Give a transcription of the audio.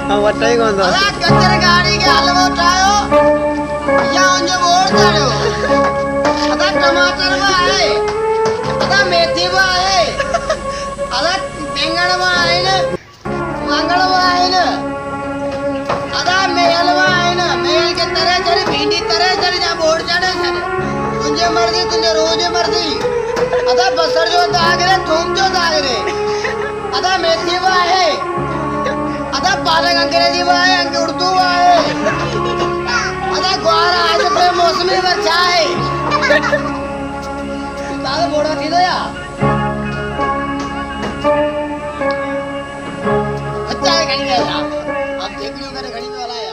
हाँ बताइए कौन सा? अरे कचरे गाड़ी के हलवा उठायो या उन्हें बोल करो। अरे टमाटर में आए, अरे मेथी में आए, अरे बैंगन में आए न, वांगड़ में आए न, अरे मेल में आए न, मेल के तरह चली भिंडी तरह चली जा बोल चढ़े चले। तुझे मर्जी तुझे रोज मर्जी। अरे बसर जो दाग रे, थूम जो दाग रे, अरे मेथी में आए, अरे पालक अंग्रेजी में आए, अंग्रेजी उर्दू में आए, अरे ग्वार आज पे मौसमी वर्षा है। ताले बोड़ा थी तो या अच्छा है घड़ी वाला, अब देख लियो करे घड़ी वाला है।